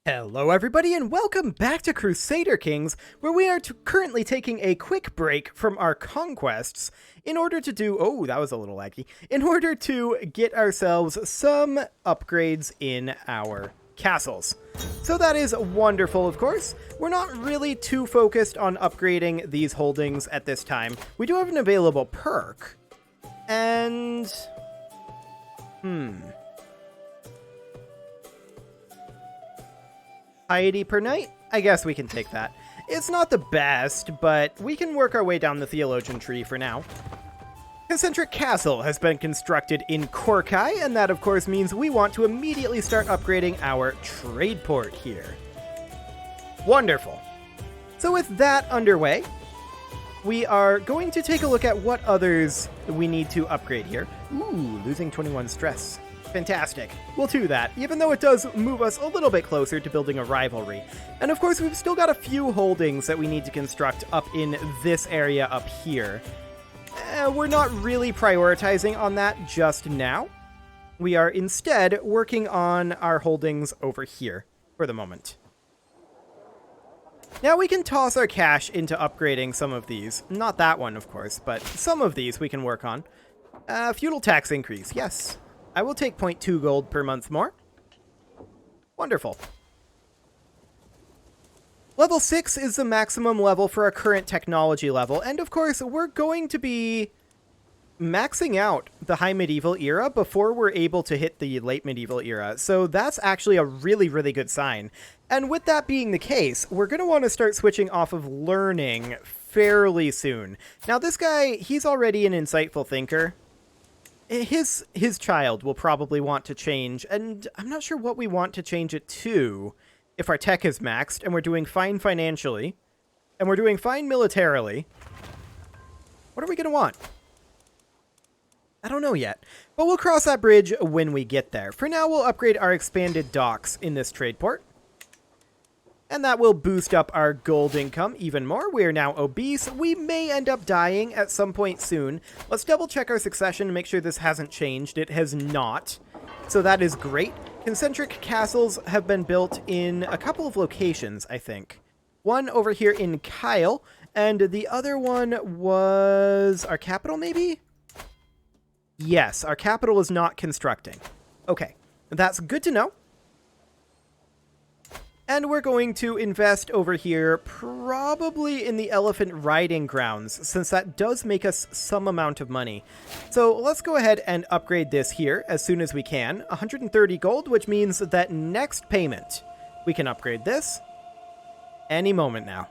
Hello everybody and welcome back to Crusader Kings, where we are currently taking a quick break from our conquests in order to do— oh, that was a little laggy— in order to get ourselves some upgrades in our castles. So that is wonderful, of course. We're not really too focused on upgrading these holdings at this time. We do have an available perk, and... piety per night? I guess we can take that. It's not the best, but we can work our way down the theologian tree for now. Concentric Castle has been constructed in Korkai, and that of course means we want to immediately start upgrading our trade port here. Wonderful. So with that underway, we are going to take a look at what others we need to upgrade here. Ooh, losing 21 stress. Fantastic. We'll do that, even though it does move us a little bit closer to building a rivalry. And of course, we've still got a few holdings that we need to construct up in this area up here. We're not really prioritizing on that just now. We are instead working on our holdings over here for the moment. Now we can toss our cash into upgrading some of these. Not that one, of course, but some of these we can work on. Feudal tax increase, yes. I will take 0.2 gold per month more. Wonderful. Level 6 is the maximum level for our current technology level, and of course, we're going to be maxing out the High Medieval era before we're able to hit the Late Medieval era, so that's actually a really, really good sign. And with that being the case, we're going to want to start switching off of learning fairly soon. Now, this guy, he's already an insightful thinker. His child will probably want to change, and I'm not sure what we want to change it to if our tech is maxed, and we're doing fine financially, and we're doing fine militarily. What are we going to want? I don't know yet, but we'll cross that bridge when we get there. For now, we'll upgrade our expanded docks in this trade port, and that will boost up our gold income even more. We are now obese. We may end up dying at some point soon. Let's double check our succession to make sure this hasn't changed. It has not. So that is great. Concentric castles have been built in a couple of locations, I think. One over here in Kyle, and the other one was our capital, maybe? Yes, our capital is not constructing. Okay, that's good to know. And we're going to invest over here, probably in the elephant riding grounds, since that does make us some amount of money. So let's go ahead and upgrade this here as soon as we can. 130 gold, which means that next payment, we can upgrade this any moment now.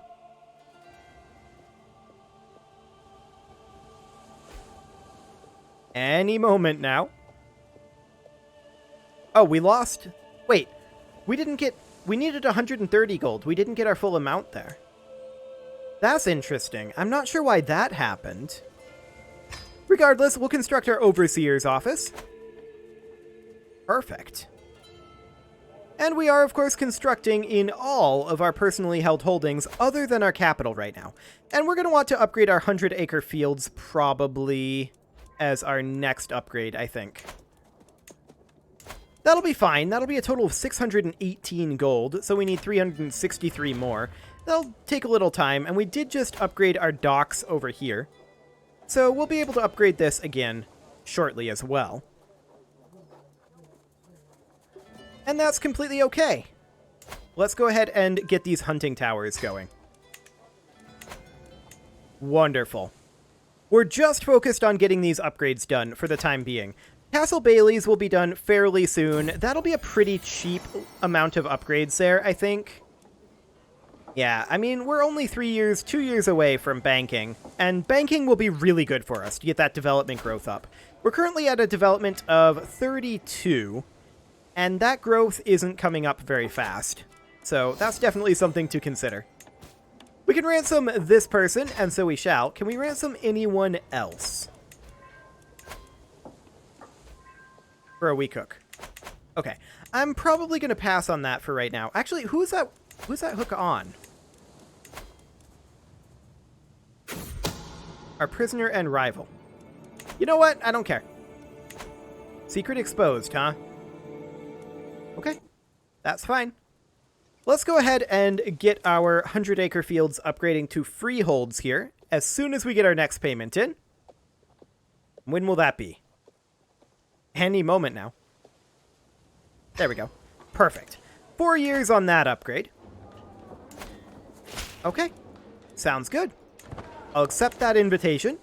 Any moment now. Oh, we lost. Wait, we didn't get... We needed 130 gold. We didn't get our full amount there. That's interesting. I'm not sure why that happened. Regardless, we'll construct our overseer's office. Perfect. And we are, of course, constructing in all of our personally held holdings other than our capital right now. And we're going to want to upgrade our 100-acre fields probably as our next upgrade, I think. That'll be fine. That'll be a total of 618 gold, so we need 363 more. That'll take a little time, and we did just upgrade our docks over here. So we'll be able to upgrade this again shortly as well. And that's completely okay. Let's go ahead and get these hunting towers going. Wonderful. We're just focused on getting these upgrades done for the time being. Castle Baileys will be done fairly soon. That'll be a pretty cheap amount of upgrades there, I think. Yeah, I mean, we're only 2 years away from banking, and banking will be really good for us to get that development growth up. We're currently at a development of 32, and that growth isn't coming up very fast. So that's definitely something to consider. We can ransom this person, and so we shall. Can we ransom anyone else? For a wee cook. Okay, I'm probably going to pass on that for right now. Actually, who's that hook on? Our prisoner and rival. You know what? I don't care. Secret exposed, huh? Okay, that's fine. Let's go ahead and get our 100-acre fields upgrading to freeholds here as soon as we get our next payment in. When will that be? Any moment now. There we go. Perfect. 4 years on that upgrade. Okay. Sounds good. I'll accept that invitation.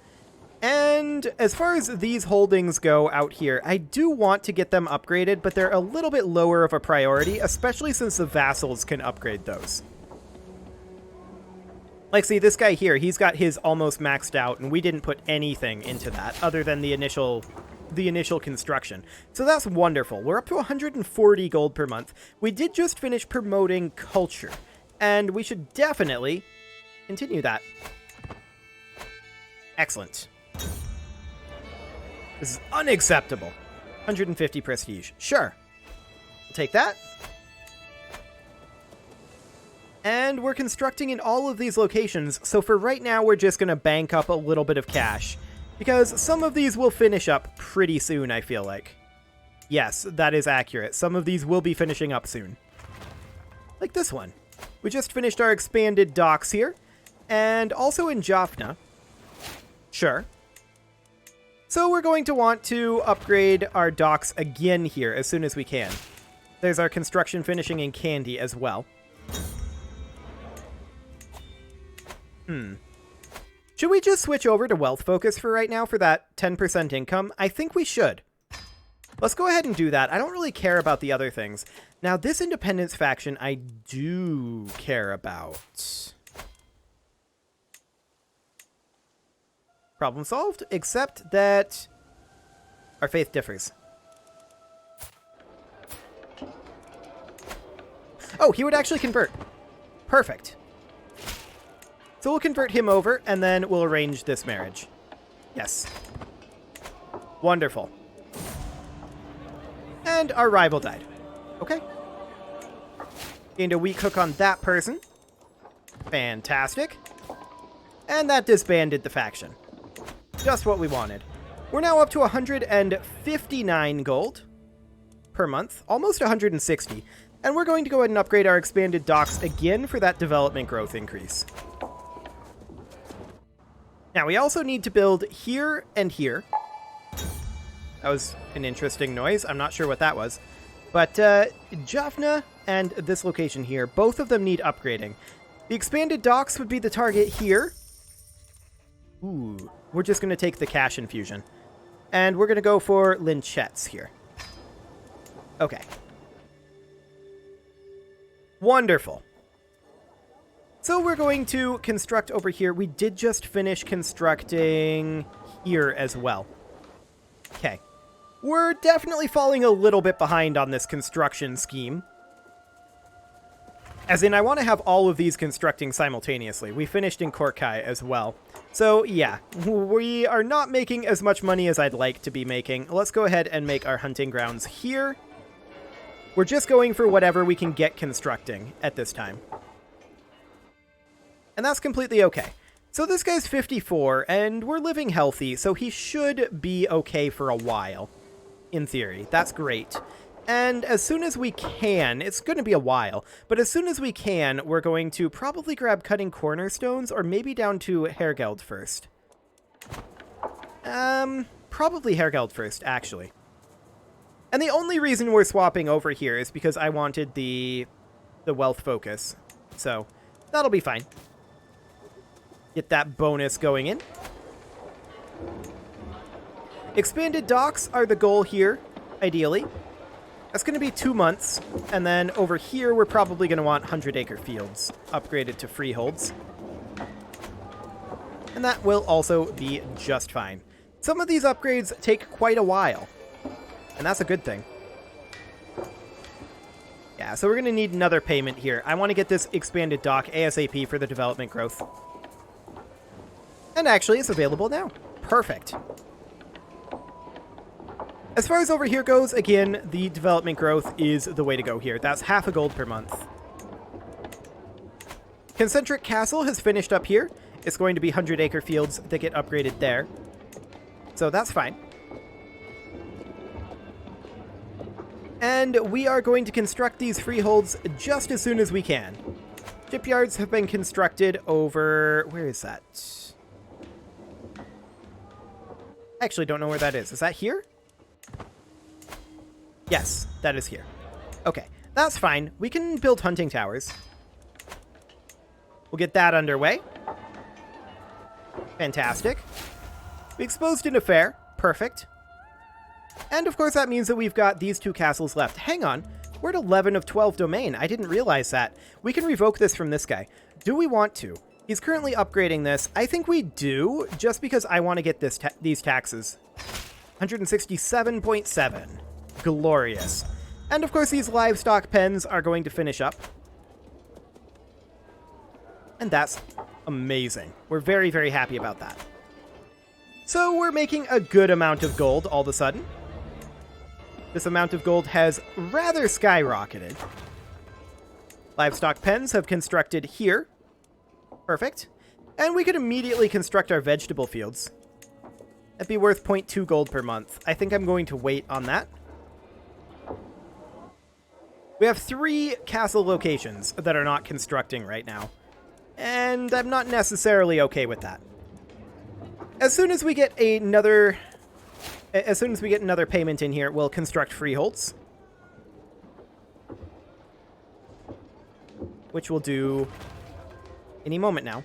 And as far as these holdings go out here, I do want to get them upgraded, but they're a little bit lower of a priority, especially since the vassals can upgrade those. Like, see, this guy here, he's got his almost maxed out, and we didn't put anything into that other than the initial construction. So that's wonderful. We're up to 140 gold per month. We did just finish promoting culture, and we should definitely continue that. Excellent. This is unacceptable. 150 prestige. Sure. We'll take that. And we're constructing in all of these locations, so for right now we're just going to bank up a little bit of cash. Because some of these will finish up pretty soon, I feel like. Yes, that is accurate. Some of these will be finishing up soon. Like this one. We just finished our expanded docks here. And also in Jaffna. Sure. So we're going to want to upgrade our docks again here as soon as we can. There's our construction finishing in Candy as well. Should we just switch over to wealth focus for right now for that 10% income? I think we should. Let's go ahead and do that. I don't really care about the other things. Now, this independence faction I do care about. Problem solved, except that our faith differs. Oh, he would actually convert. Perfect. So we'll convert him over, and then we'll arrange this marriage. Yes. Wonderful. And our rival died. Okay. Gained a weak hook on that person. Fantastic. And that disbanded the faction. Just what we wanted. We're now up to 159 gold per month. Almost 160. And we're going to go ahead and upgrade our expanded docks again for that development growth increase. Now, we also need to build here and here. That was an interesting noise. I'm not sure what that was. But Jaffna and this location here, both of them need upgrading. The expanded docks would be the target here. Ooh, we're just going to take the cash infusion. And we're going to go for Linchettes here. Okay. Wonderful. So we're going to construct over here. We did just finish constructing here as well. Okay. We're definitely falling a little bit behind on this construction scheme. As in, I want to have all of these constructing simultaneously. We finished in Korkai as well. So, yeah, we are not making as much money as I'd like to be making. Let's go ahead and make our hunting grounds here. We're just going for whatever we can get constructing at this time. And that's completely okay. So this guy's 54, and we're living healthy, so he should be okay for a while. In theory. That's great. And as soon as we can, it's going to be a while, but as soon as we can, we're going to probably grab cutting cornerstones, or maybe down to Hergeld first. Probably Hergeld first, actually. And the only reason we're swapping over here is because I wanted the wealth focus. So, that'll be fine. Get that bonus going in. Expanded docks are the goal here, ideally. That's going to be 2 months, and then over here we're probably going to want 100-acre fields upgraded to freeholds. And that will also be just fine. Some of these upgrades take quite a while, and that's a good thing. Yeah, so we're going to need another payment here. I want to get this expanded dock ASAP for the development growth. And actually, it's available now. Perfect. As far as over here goes, again, the development growth is the way to go here. That's half a gold per month. Concentric Castle has finished up here. It's going to be 100-acre fields that get upgraded there. So that's fine. And we are going to construct these freeholds just as soon as we can. Shipyards have been constructed over... Where is that? I actually don't know where that is. Is that here? Yes, that is here. Okay, that's fine. We can build hunting towers. We'll get that underway. Fantastic. We exposed an affair. Perfect. And of course that means that we've got these 2 castles left. Hang on. We're at 11 of 12 domain. I didn't realize that. We can revoke this from this guy. Do we want to? He's currently upgrading this. I think we do, just because I want to get these taxes. 167.7. Glorious. And of course these livestock pens are going to finish up. And that's amazing. We're very, very happy about that. So we're making a good amount of gold all of a sudden. This amount of gold has rather skyrocketed. Livestock pens have constructed here. Perfect. And we could immediately construct our vegetable fields. That'd be worth 0.2 gold per month. I think I'm going to wait on that. We have 3 castle locations that are not constructing right now. And I'm not necessarily okay with that. As soon as we get another payment in here, we'll construct freeholds. Which we'll do any moment now.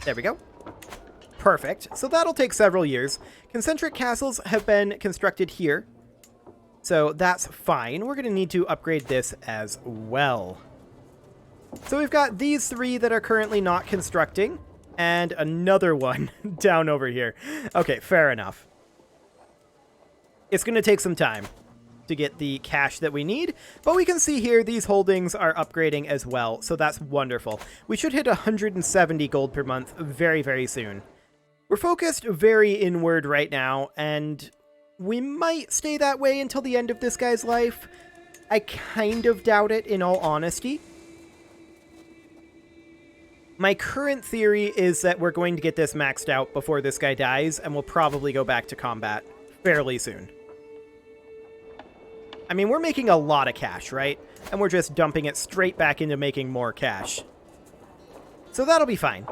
There we go. Perfect. So that'll take several years. Concentric castles have been constructed here. So that's fine. We're going to need to upgrade this as well. So we've got these 3 that are currently not constructing. And another one down over here. Okay, fair enough. It's going to take some time to get the cash that we need, but we can see here these holdings are upgrading as well, so that's wonderful. We should hit 170 gold per month very, very soon. We're focused very inward right now, and we might stay that way until the end of this guy's life. I kind of doubt it, in all honesty. My current theory is that we're going to get this maxed out before this guy dies, and we'll probably go back to combat fairly soon. I mean, we're making a lot of cash, right? And we're just dumping it straight back into making more cash. So that'll be fine.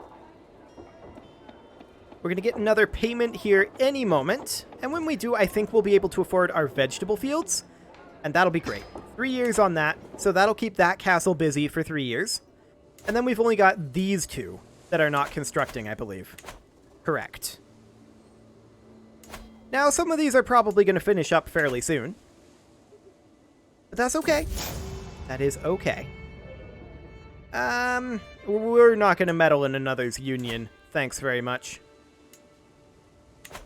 We're going to get another payment here any moment. And when we do, I think we'll be able to afford our vegetable fields. And that'll be great. 3 years on that. So that'll keep that castle busy for 3 years. And then we've only got these 2 that are not constructing, I believe. Correct. Now, some of these are probably going to finish up fairly soon. But that's okay. That is okay. We're not going to meddle in another's union. Thanks very much.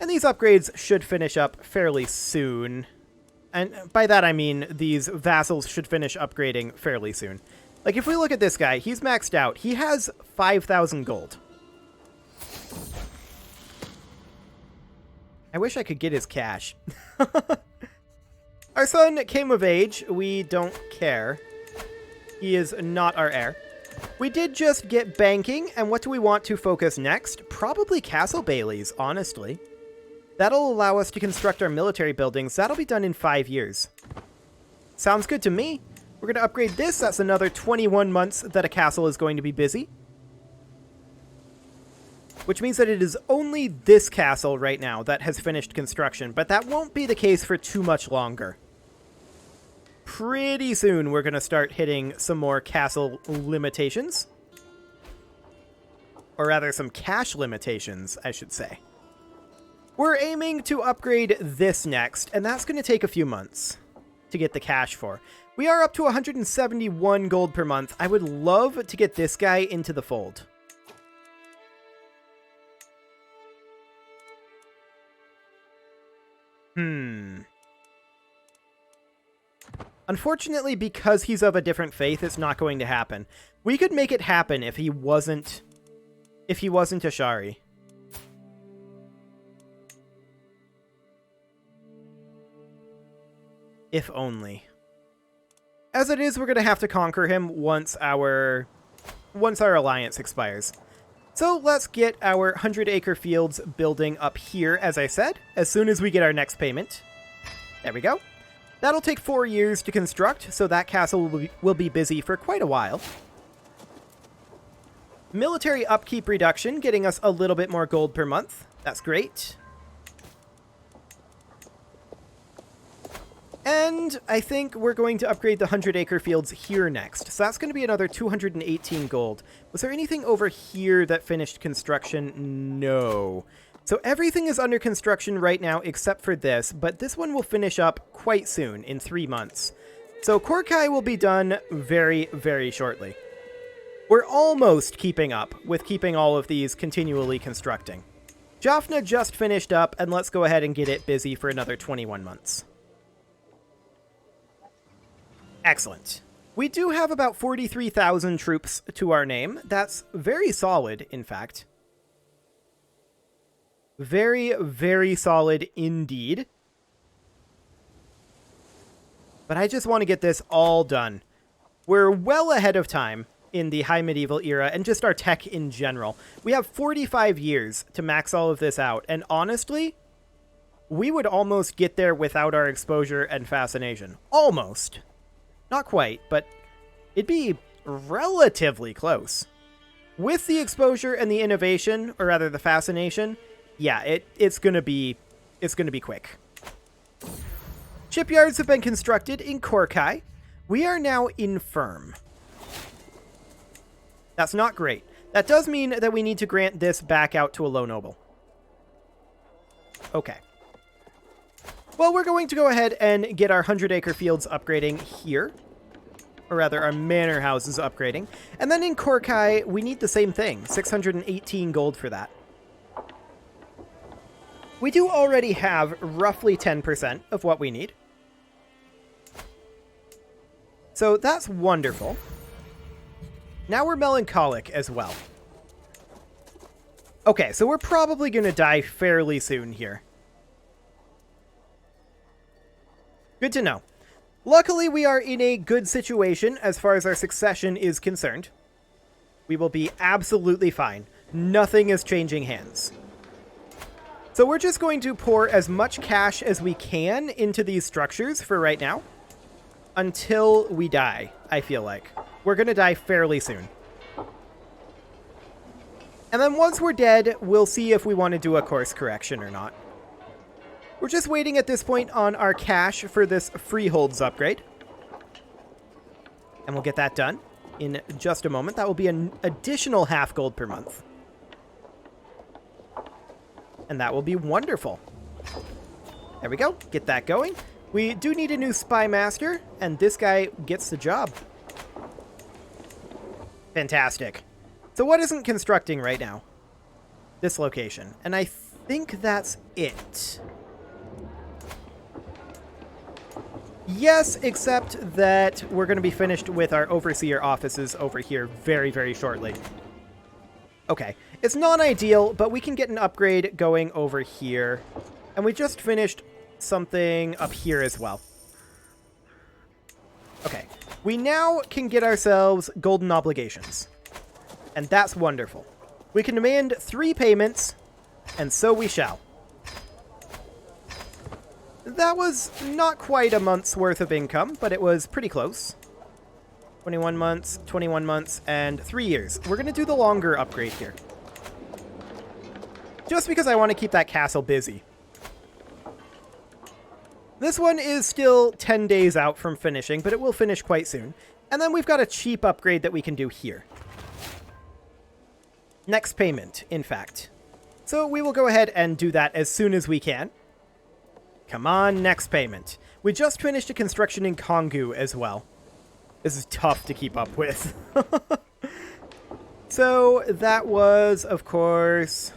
And these upgrades should finish up fairly soon. And by that I mean these vassals should finish upgrading fairly soon. Like, if we look at this guy, he's maxed out. He has 5,000 gold. I wish I could get his cash. Our son came of age. We don't care. He is not our heir. We did just get banking, and what do we want to focus next? Probably castle bailies, honestly. That'll allow us to construct our military buildings. That'll be done in 5 years. Sounds good to me. We're going to upgrade this. That's another 21 months that a castle is going to be busy. Which means that it is only this castle right now that has finished construction, but that won't be the case for too much longer. Pretty soon we're going to start hitting some more castle limitations. Or rather, some cash limitations, I should say. We're aiming to upgrade this next, and that's going to take a few months to get the cash for. We are up to 171 gold per month. I would love to get this guy into the fold. Unfortunately, because he's of a different faith, it's not going to happen. We could make it happen if he wasn't Ashari. If only. As it is, we're going to have to conquer him once our alliance expires. So let's get our 100-acre fields building up here, as I said, as soon as we get our next payment. There we go. That'll take 4 years to construct, so that castle will be busy for quite a while. Military upkeep reduction, getting us a little bit more gold per month. That's great. And I think we're going to upgrade the 100-acre fields here next. So that's going to be another 218 gold. Was there anything over here that finished construction? No. So everything is under construction right now except for this, but this one will finish up quite soon, in 3 months. So Korkai will be done very, very shortly. We're almost keeping up with keeping all of these continually constructing. Jaffna just finished up, and let's go ahead and get it busy for another 21 months. Excellent. We do have about 43,000 troops to our name. That's very solid, in fact. Very, very solid indeed. But I just want to get this all done. We're well ahead of time in the High Medieval era and just our tech in general. We have 45 years to max all of this out. And honestly, we would almost get there without our exposure and fascination. Almost. Not quite, but it'd be relatively close. With the exposure and the innovation, or rather the fascination, yeah, it's gonna be quick. Shipyards have been constructed in Korkai. We are now infirm. That's not great. That does mean that we need to grant this back out to a low noble. Okay. Well, we're going to go ahead and get our 100-acre fields upgrading here. Or rather, our manor houses upgrading. And then in Korkai, we need the same thing. 618 gold for that. We do already have roughly 10% of what we need. So that's wonderful. Now we're melancholic as well. Okay, so we're probably going to die fairly soon here. Good to know. Luckily, we are in a good situation as far as our succession is concerned. We will be absolutely fine. Nothing is changing hands. So we're just going to pour as much cash as we can into these structures for right now. Until we die, I feel like. We're going to die fairly soon. And then once we're dead, we'll see if we want to do a course correction or not. We're just waiting at this point on our cash for this freeholds upgrade. And we'll get that done in just a moment. That will be an additional half gold per month. And that will be wonderful. There we go. Get that going. We do need a new spy master, and this guy gets the job. Fantastic. So what isn't constructing right now? This location. And I think that's it. Yes, except that we're going to be finished with our overseer offices over here very, very shortly. Okay, it's not ideal, but we can get an upgrade going over here. And we just finished something up here as well. Okay, we now can get ourselves golden obligations. And that's wonderful. We can demand 3 payments, and so we shall. That was not quite a month's worth of income, but it was pretty close. 21 months, and 3 years. We're going to do the longer upgrade here. Just because I want to keep that castle busy. This one is still 10 days out from finishing, but it will finish quite soon. And then we've got a cheap upgrade that we can do here. Next payment, in fact. So we will go ahead and do that as soon as we can. Come on, next payment. We just finished a construction in Kongu as well. This is tough to keep up with. So that was, of course...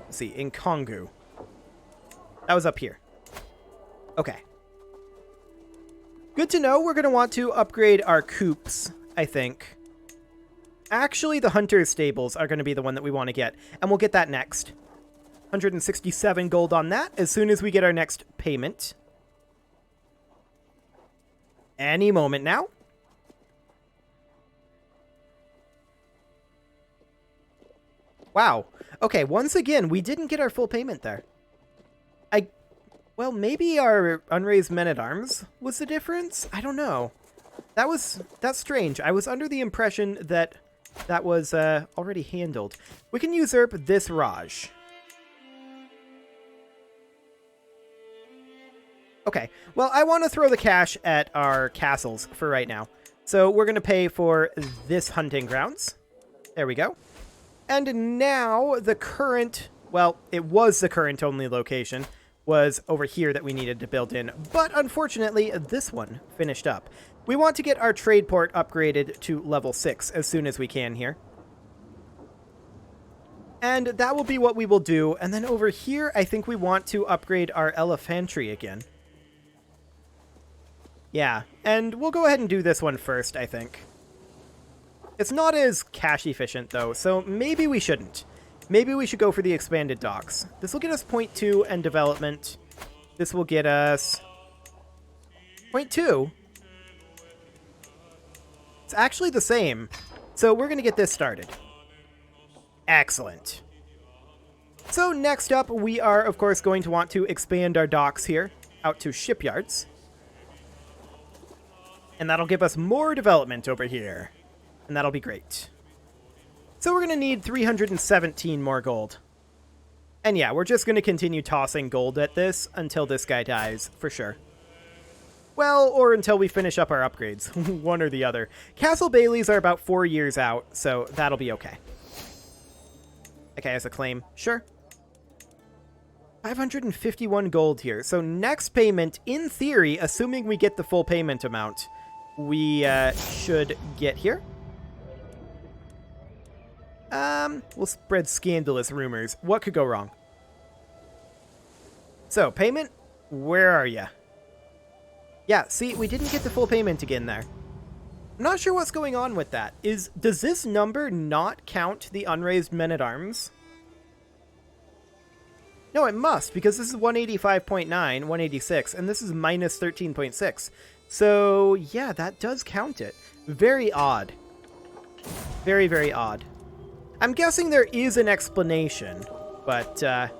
Let's see, in Kongu. That was up here. Okay. Good to know. We're going to want to upgrade our coops, I think. Actually, the hunter's stables are going to be the one that we want to get. And we'll get that next. 167 gold on that as soon as we get our next payment. Any moment now. Wow. Okay, once again, we didn't get our full payment there. Well, maybe our unraised men-at-arms was the difference? I don't know. That's strange. I was under the impression that that was already handled. We can usurp this Raj. Okay, well, I want to throw the cash at our castles for right now. So we're going to pay for this hunting grounds. There we go. And now the current, well, it was the current only location, was over here that we needed to build in. But unfortunately, this one finished up. We want to get our trade port upgraded to level 6 as soon as we can here. And that will be what we will do. And then over here, I think we want to upgrade our elephantry again. Yeah, and we'll go ahead and do this one first, I think. It's not as cash efficient, though, so maybe we shouldn't. Maybe we should go for the expanded docks. This will get us 0.2 and development. This will get us 0.2. It's actually the same. So we're going to get this started. Excellent. So next up, we are, of course, going to want to expand our docks here out to shipyards. And that'll give us more development over here. And that'll be great. So we're going to need 317 more gold. And yeah, we're just going to continue tossing gold at this until this guy dies, for sure. Well, or until we finish up our upgrades. One or the other. Castle Baileys are about 4 years out, so that'll be okay. Okay, as a claim. Sure. 551 gold here. So next payment, in theory, assuming we get the full payment amount, we should get here. We'll spread scandalous rumors. What could go wrong? So, payment, where are ya? Yeah, see, we didn't get the full payment again there. I'm not sure what's going on with that. Does this number not count the unraised men-at-arms? No, it must, because this is 185.9, 186, and this is minus 13.6. So, yeah, that does count it. Very odd. Very, very odd. I'm guessing there is an explanation, but I'm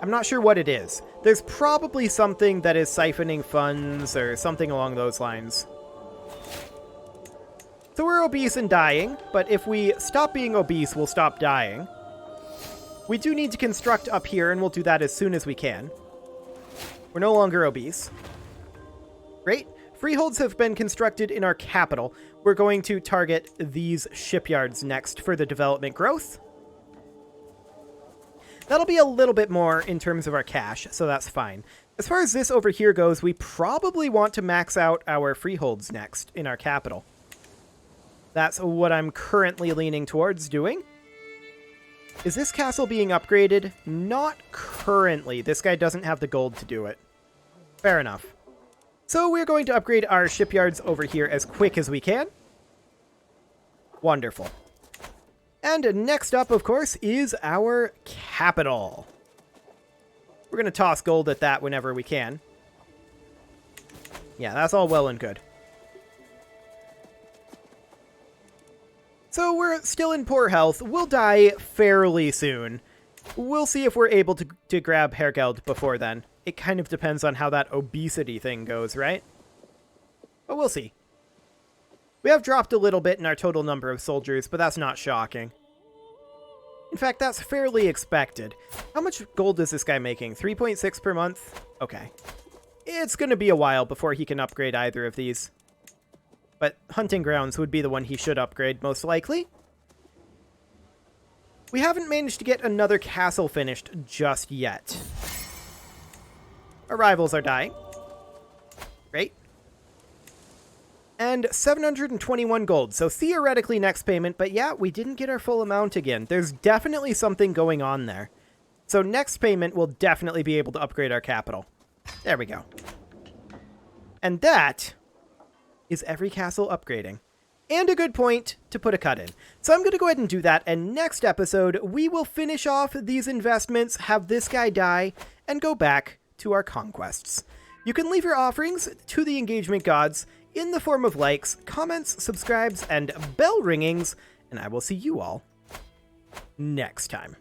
not sure what it is. There's probably something that is siphoning funds or something along those lines. So we're obese and dying, but if we stop being obese, we'll stop dying. We do need to construct up here, and we'll do that as soon as we can. We're no longer obese. Great. Freeholds have been constructed in our capital. We're going to target these shipyards next for the development growth. That'll be a little bit more in terms of our cash, so that's fine. As far as this over here goes, we probably want to max out our freeholds next in our capital. That's what I'm currently leaning towards doing. Is this castle being upgraded? Not currently. This guy doesn't have the gold to do it. Fair enough. So we're going to upgrade our shipyards over here as quick as we can. Wonderful. And next up, of course, is our capital. We're going to toss gold at that whenever we can. Yeah, that's all well and good. So we're still in poor health. We'll die fairly soon. We'll see if we're able to grab Hergeld before then. It kind of depends on how that obesity thing goes, right? But we'll see. We have dropped a little bit in our total number of soldiers, but that's not shocking. In fact, that's fairly expected. How much gold is this guy making? 3.6 per month? Okay. It's going to be a while before he can upgrade either of these. But hunting grounds would be the one he should upgrade, most likely. We haven't managed to get another castle finished just yet. Our rivals are dying. Great. And 721 gold. So theoretically next payment, but yeah, we didn't get our full amount again. There's definitely something going on there. So next payment, we'll definitely be able to upgrade our capital. There we go. And that is every castle upgrading. And a good point to put a cut in. So I'm going to go ahead and do that, and next episode, we will finish off these investments, have this guy die, and go back to our conquests. You can leave your offerings to the engagement gods in the form of likes, comments, subscribes, and bell ringings, and I will see you all next time.